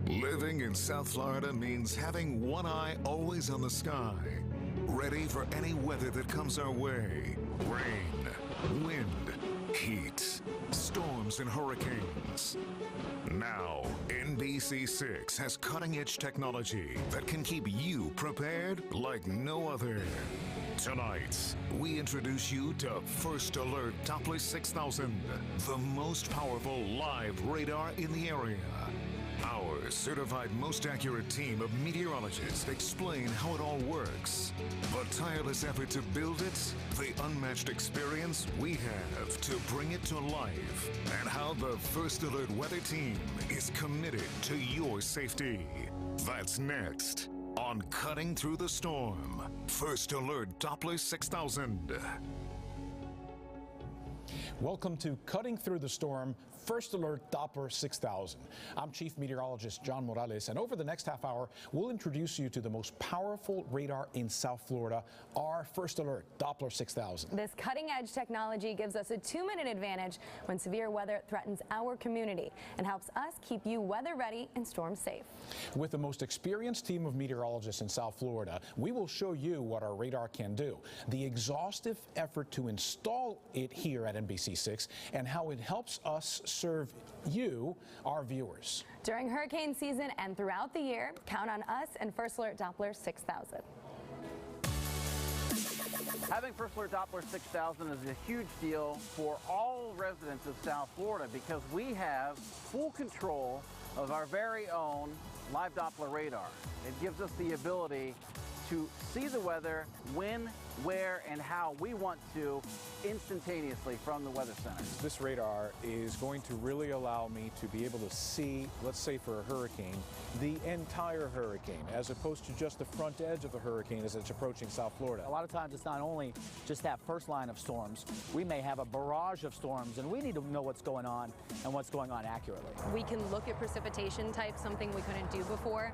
Living in South Florida means having one eye always on the sky, ready for any weather that comes our way. Rain, wind, heat, storms, and hurricanes. Now, NBC6 has cutting-edge technology that can keep you prepared like no other. Tonight, we introduce you to First Alert Doppler 6000, the most powerful live radar in the area. Our certified most accurate team of meteorologists explain how it all works. The tireless effort to build it, the unmatched experience we have to bring it to life, and how the First Alert weather team is committed to your safety. That's next on Cutting Through the Storm. First Alert Doppler 6000. Welcome to Cutting Through the Storm, First Alert Doppler 6000. I'm Chief Meteorologist John Morales, and over the next half hour, we'll introduce you to the most powerful radar in South Florida, our First Alert Doppler 6000. This cutting-edge technology gives us a 2-minute advantage when severe weather threatens our community and helps us keep you weather ready and storm safe. With the most experienced team of meteorologists in South Florida, we will show you what our radar can do, the exhaustive effort to install it here at NBC6, and how it helps us serve you, our viewers. During hurricane season and throughout the year, count on us and First Alert Doppler 6000. Having First Alert Doppler 6000 is a huge deal for all residents of South Florida because we have full control of our very own live Doppler radar. It gives us the ability to see the weather when, where, and how we want to instantaneously from the Weather Center. This radar is going to really allow me to be able to see, let's say for a hurricane, the entire hurricane, as opposed to just the front edge of the hurricane as it's approaching South Florida. A lot of times it's not only just that first line of storms, we may have a barrage of storms, and we need to know what's going on and what's going on accurately. We can look at precipitation type, something we couldn't do before,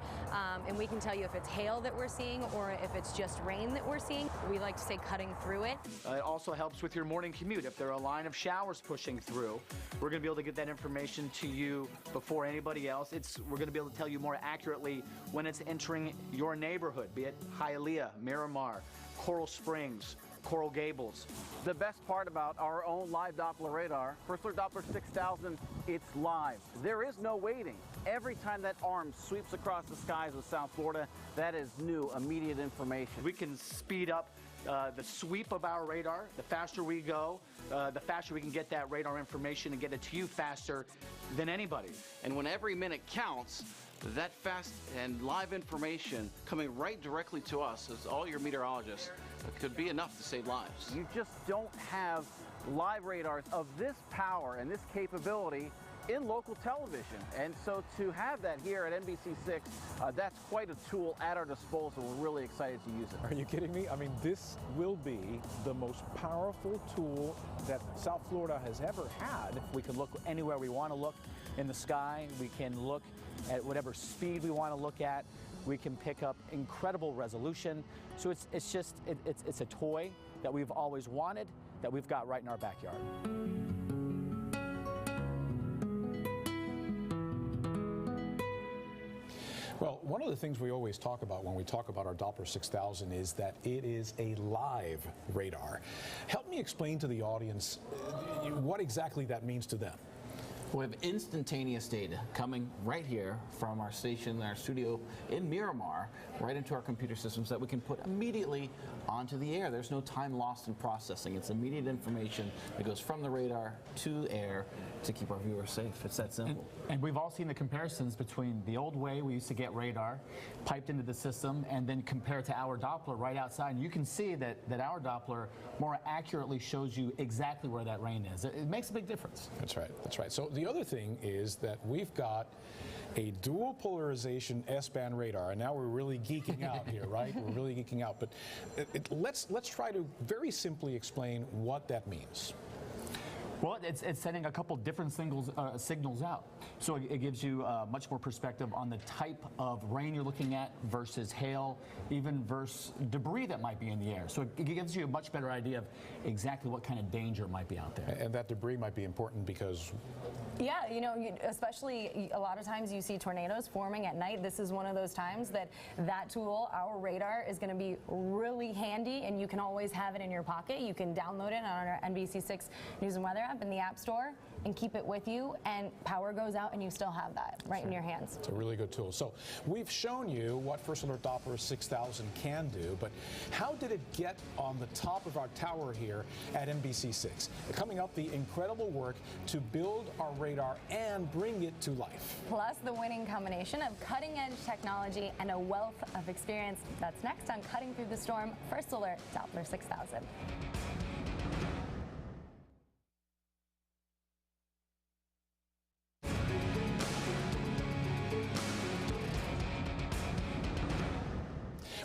and we can tell you if it's hail that we're seeing or if it's just rain that we're seeing. We like to say cutting through it. It also helps with your morning commute. If there are a line of showers pushing through, we're going to be able to get that information to you before anybody else. We're going to be able to tell you more accurately when it's entering your neighborhood, be it Hialeah, Miramar, Coral Springs, Coral Gables. The best part about our own live Doppler radar, First Alert Doppler 6000, it's live. There is no waiting. Every time that arm sweeps across the skies of South Florida, that is new, immediate information. We can speed up the sweep of our radar. The faster we go, the faster we can get that radar information and get it to you faster than anybody. And when every minute counts, that fast and live information coming right directly to us as all your meteorologists could be enough to save lives. You just don't have live radars of this power and this capability in local television. And so to have that here at NBC6, that's quite a tool at our disposal. We're really excited to use it. Are you kidding me? I mean, this will be the most powerful tool that South Florida has ever had. We can look anywhere we want to look in the sky. We can look at whatever speed we want to look at. We can pick up incredible resolution. So it's a toy that we've always wanted, that we've got right in our backyard. Well, one of the things we always talk about when we talk about our Doppler 6000 is that it is a live radar. Help me explain to the audience what exactly that means to them. We have instantaneous data coming right here from our station, our studio in Miramar, right into our computer systems that we can put immediately onto the air. There's no time lost in processing. It's immediate information that goes from the radar to air to keep our viewers safe. It's that simple. And we've all seen the comparisons between the old way we used to get radar piped into the system and then compared to our Doppler right outside. And you can see that our Doppler more accurately shows you exactly where that rain is. It makes a big difference. That's right. That's right. So the other thing is that we've got a dual polarization S-band radar, and now we're really geeking out here, right? We're really geeking out. But let's try to very simply explain what that means. Well, it's sending a couple different signals out. So it gives you much more perspective on the type of rain you're looking at versus hail, even versus debris that might be in the air. So it gives you a much better idea of exactly what kind of danger might be out there. And that debris might be important because... Yeah, you know, especially a lot of times you see tornadoes forming at night. This is one of those times that tool, our radar, is going to be really handy, and you can always have it in your pocket. You can download it on our NBC6 News and Weather app in the App Store and keep it with you, and power goes out and you still have that right in your hands. It's a really good tool. So we've shown you what First Alert Doppler 6000 can do, but how did it get on the top of our tower here at NBC6? Coming up, the incredible work to build our radar and bring it to life. Plus the winning combination of cutting-edge technology and a wealth of experience. That's next on Cutting Through the Storm, First Alert Doppler 6000.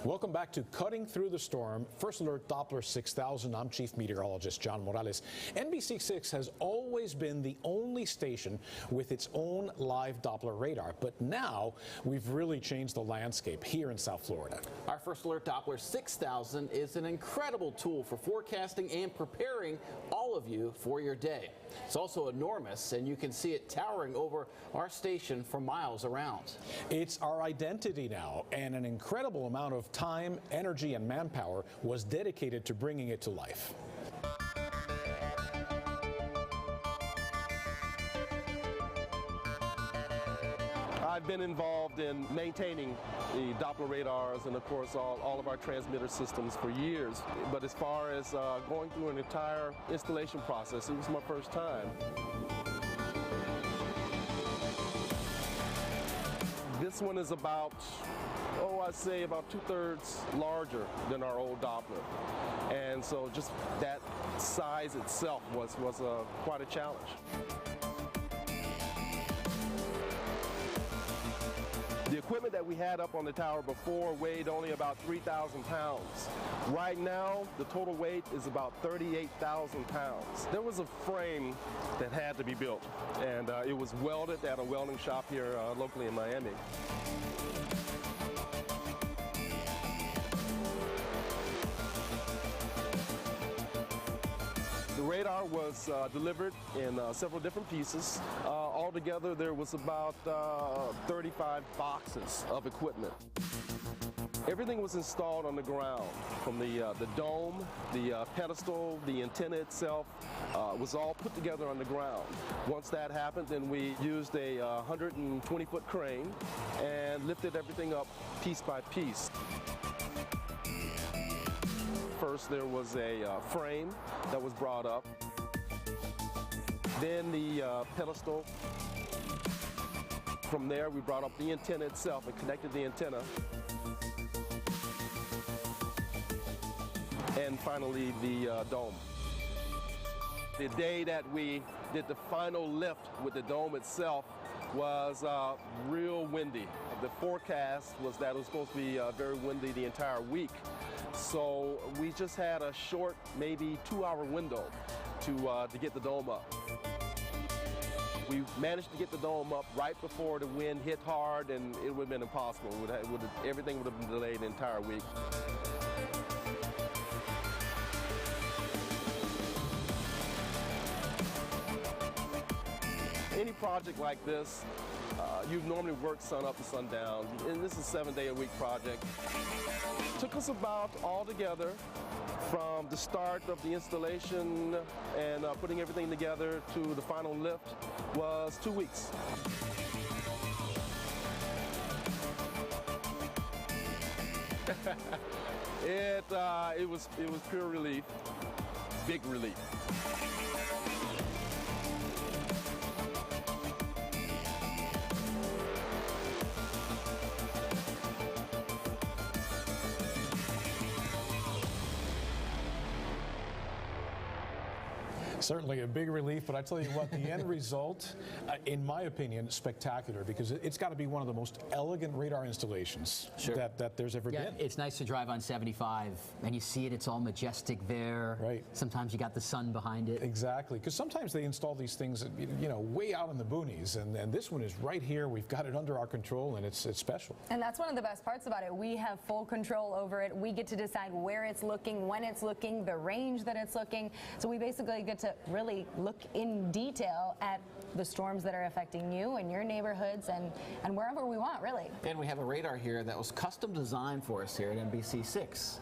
Welcome back to Cutting Through the Storm, First Alert Doppler 6000. I'm Chief Meteorologist John Morales. NBC6 has always been the only station with its own live Doppler radar, but now we've really changed the landscape here in South Florida. Our First Alert Doppler 6000 is an incredible tool for forecasting and preparing all of you for your day. It's also enormous, and you can see it towering over our station for miles around. It's our identity now, and an incredible amount of time, energy, and manpower was dedicated to bringing it to life. I've been involved in maintaining the Doppler radars and, of course, all of our transmitter systems for years. But as far as going through an entire installation process, it was my first time. This one is about, I'd say about 2/3 larger than our old Doppler. And so just that size itself was quite a challenge. The equipment that we had up on the tower before weighed only about 3,000 pounds. Right now, the total weight is about 38,000 pounds. There was a frame that had to be built, and it was welded at a welding shop here locally in Miami. The radar was delivered in several different pieces. Altogether, there was about 35 boxes of equipment. Everything was installed on the ground, from the dome, the pedestal, the antenna itself, was all put together on the ground. Once that happened, then we used a 120-foot crane and lifted everything up piece by piece. First, there was a frame that was brought up. Then the pedestal. From there, we brought up the antenna itself and connected the antenna. And finally, the dome. The day that we did the final lift with the dome itself was real windy. The forecast was that it was supposed to be very windy the entire week. So we just had a short, maybe 2-hour window to get the dome up. We managed to get the dome up right before the wind hit hard, and it would have been impossible. Everything would have been delayed the entire week. Any project like this, you normally work sun up to sundown, and this is a 7-day-a-week project. Took us about altogether from the start of the installation and putting everything together to the final lift was 2 weeks. It was pure relief, big relief. Certainly a big relief, but I tell you what, the end result, in my opinion, spectacular, because it's got to be one of the most elegant radar installations that there's ever been. It's nice to drive on 75 and you see it, it's all majestic there. Right. Sometimes you got the sun behind it. Exactly, because sometimes they install these things, you know, way out in the boonies, and this one is right here. We've got it under our control, and it's special. And that's one of the best parts about it. We have full control over it. We get to decide where it's looking, when it's looking, the range that it's looking. So we basically get to really look in detail at the storms that are affecting you and your neighborhoods and wherever we want, really. And we have a radar here that was custom designed for us here at NBC6.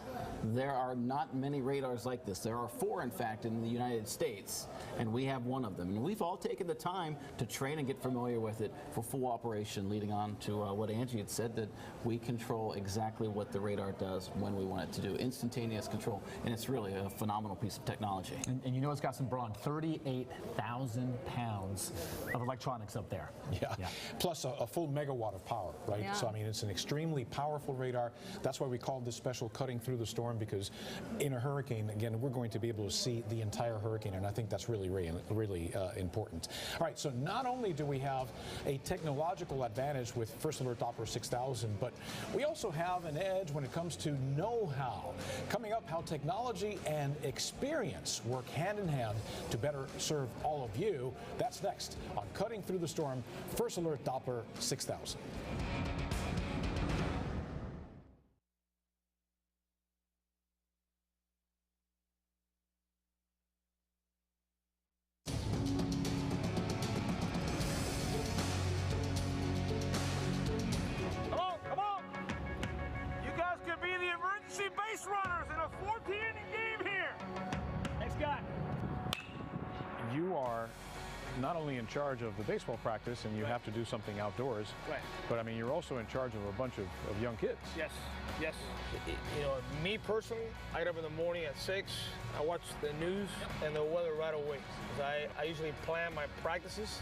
There are not many radars like this. There are 4, in fact, in the United States, and we have one of them. And we've all taken the time to train and get familiar with it for full operation, leading on to what Angie had said, that we control exactly what the radar does when we want it to do. Instantaneous control, and it's really a phenomenal piece of technology. And you know it's got some brawn, 38,000 pounds of electronics up there. Yeah. Plus a full megawatt of power, right? Yeah. So, I mean, it's an extremely powerful radar. That's why we called this special cutting through the storm, because in a hurricane, again, we're going to be able to see the entire hurricane, and I think that's really important. All right, so not only do we have a technological advantage with First Alert Doppler 6000, but we also have an edge when it comes to know-how. Coming up, how technology and experience work hand in hand to better serve all of you. That's next on Cutting Through the Storm, First Alert Doppler 6000. Come on! You guys could be the emergency base runners in a 14-inning game here. Thanks, God. You are not only in charge of the baseball practice, and you have to do something outdoors, but I mean, you're also in charge of a bunch of young kids. Yes. You know, me personally, I get up in the morning at 6. I watch the news and the weather right away. I usually plan my practices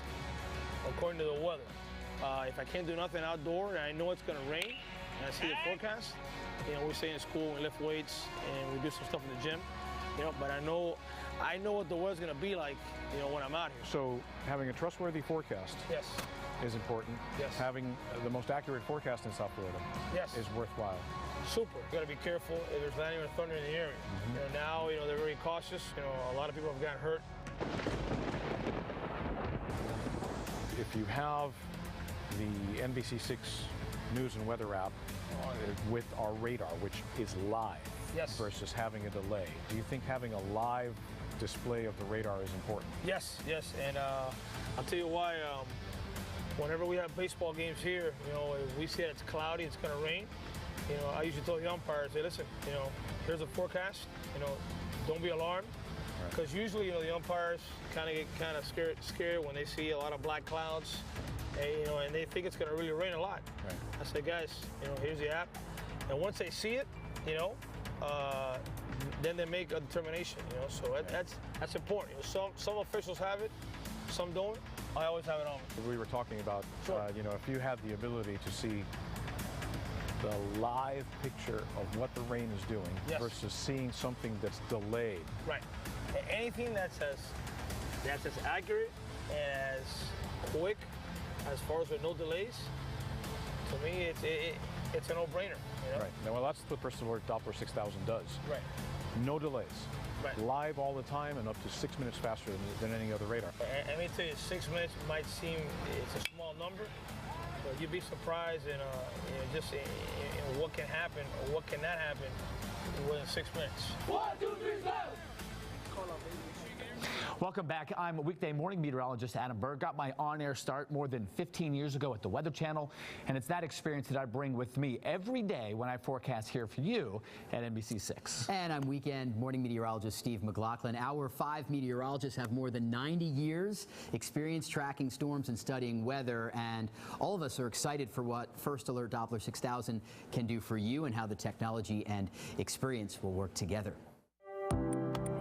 according to the weather. If I can't do nothing outdoor and I know it's going to rain and I see the forecast, you know, we stay in school and lift weights and we do some stuff in the gym. You know, but I know what the weather's going to be like, you know, when I'm out here. So having a trustworthy forecast is important. Yes. Having the most accurate forecast in South Florida is worthwhile. Super. You got to be careful if there's lightning or thunder in the area. You know, now, you know, they're very cautious. You know, a lot of people have gotten hurt. If you have the NBC6 News and Weather app with our radar, which is live, versus having a delay, do you think having a live display of the radar is important? Yes, and I'll tell you why. Whenever we have baseball games here, you know, if we see that it's cloudy, it's going to rain, you know, I usually tell the umpires, hey, listen, you know, here's a forecast, you know, don't be alarmed, because usually, you know, the umpires get scared when they see a lot of black clouds, and, you know, and they think it's going to really rain a lot. I say, guys, you know, here's the app, and once they see it, you know, then they make a determination, you know, so that's important. You know, some officials have it, some don't. I always have it on me. We were talking about, you know, if you had the ability to see the live picture of what the rain is doing versus seeing something that's delayed. Right. Anything that's as accurate and as quick as far as with no delays, to me, it's a no-brainer. You know? Right. Now, well, that's what First Alert Doppler 6000 does. Right. No delays. Right. Live all the time and up to 6 minutes faster than any other radar. And let me tell you, 6 minutes might seem it's a small number, but you'd be surprised in just in what can happen or what cannot happen within 6 minutes. 1, 2, 3, 7. Welcome back. I'm weekday morning meteorologist Adam Berg. Got my on-air start more than 15 years ago at the Weather Channel, and it's that experience that I bring with me every day when I forecast here for you at NBC6. And I'm weekend morning meteorologist Steve McLaughlin. Our 5 meteorologists have more than 90 years experience tracking storms and studying weather, and all of us are excited for what First Alert Doppler 6000 can do for you and how the technology and experience will work together.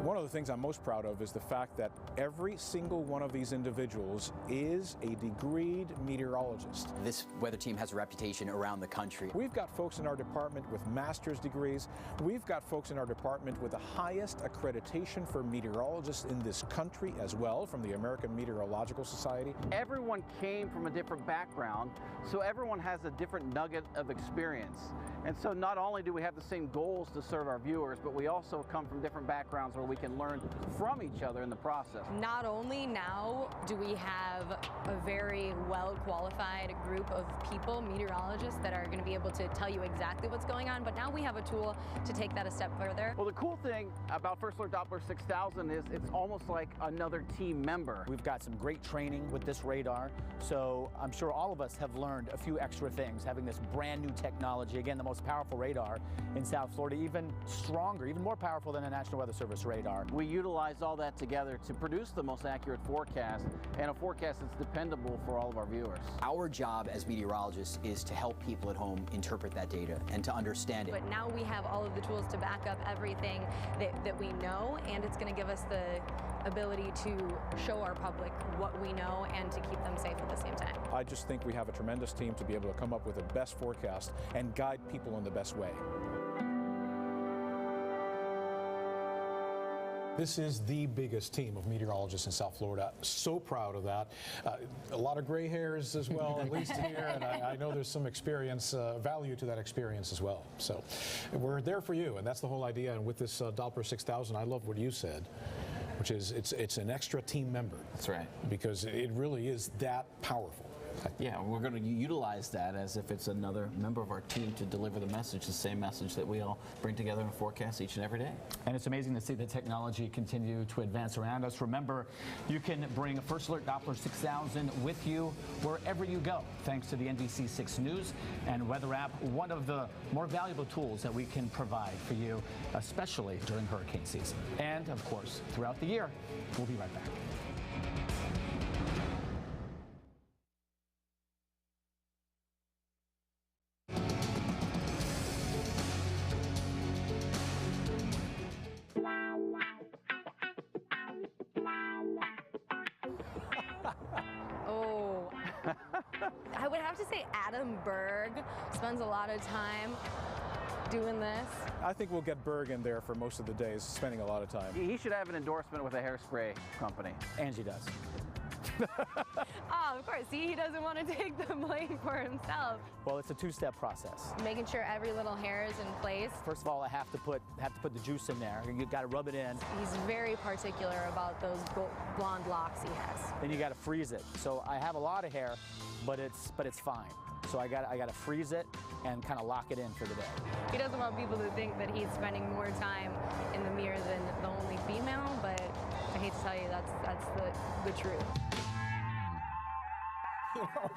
One of of the things I'm most proud of is the fact that every single one of these individuals is a degreed meteorologist. This weather team has a reputation around the country. We've got folks in our department with master's degrees. We've got folks in our department with the highest accreditation for meteorologists in this country as well, from the American Meteorological Society. Everyone came from a different background, so everyone has a different nugget of experience. And so not only do we have the same goals to serve our viewers, but we also come from different backgrounds where we can learn from each other in the process. Not only now do we have a very well-qualified group of people, meteorologists, that are going to be able to tell you exactly what's going on, but now we have a tool to take that a step further. Well, the cool thing about First Alert Doppler 6000 is it's almost like another team member. We've got some great training with this radar, so I'm sure all of us have learned a few extra things having this brand new technology. Again, the most powerful radar in South Florida, even stronger, even more powerful than a National Weather Service radar. We utilize all that together to produce the most accurate forecast, and a forecast that's dependable for all of our viewers. Our job as meteorologists is to help people at home interpret that data and to understand it. But now we have all of the tools to back up everything that we know, and it's going to give us the ability to show our public what we know and to keep them safe at the same time. I just think we have a tremendous team to be able to come up with the best forecast and guide people in the best way. This is the biggest team of meteorologists in South Florida. So proud of that. A lot of gray hairs as well, at least here, and I know there's some experience, value to that experience as well. So we're there for you, and that's the whole idea. And with this Doppler 6000, I love what you said, which is it's an extra team member. That's right. Because it really is that powerful. Yeah, we're going to utilize that as if it's another member of our team to deliver the message, the same message that we all bring together in a forecast each and every day. And it's amazing to see the technology continue to advance around us. Remember, you can bring First Alert Doppler 6000 with you wherever you go, thanks to the NBC6 News and Weather app, one of the more valuable tools that we can provide for you, especially during hurricane season. And, of course, throughout the year. We'll be right back. Oh, I would have to say Adam Berg spends a lot of time doing this. I think we'll get Berg in there for most of the days, spending a lot of time. He should have an endorsement with a hairspray company. Angie does. Oh, of course. See, he doesn't want to take the blame for himself. Well, it's a two-step process. Making sure every little hair is in place. First of all, I have to put the juice in there. You got to rub it in. He's very particular about those blonde locks he has. Then you got to freeze it. So I have a lot of hair, but it's fine. So I got to freeze it and kind of lock it in for the day. He doesn't want people to think that he's spending more time in the mirror than the only female, but I hate to tell you, that's the truth. You know,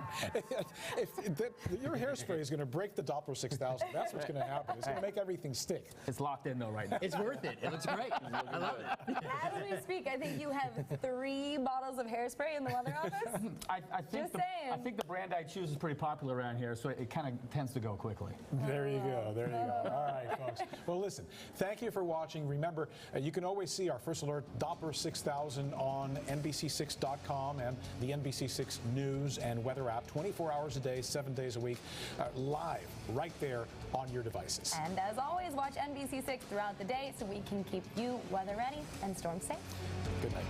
your hairspray is going to break the Doppler 6000. That's what's going to happen. It's going to make everything stick. It's locked in though right now. It's worth it. It looks great. I love it. As we speak, I think you have 3 bottles of hairspray in the weather office. I think the brand I choose is pretty popular around here, so it kind of tends to go quickly. There you go. There you go. All right, folks. Well, listen, thank you for watching. Remember, you can always see our First Alert Doppler 6000 on NBC6.com and the NBC6 News and Weather app 24 hours a day, 7 days a week, live right there on your devices. And as always, watch NBC6 throughout the day so we can keep you weather ready and storm safe. Good night.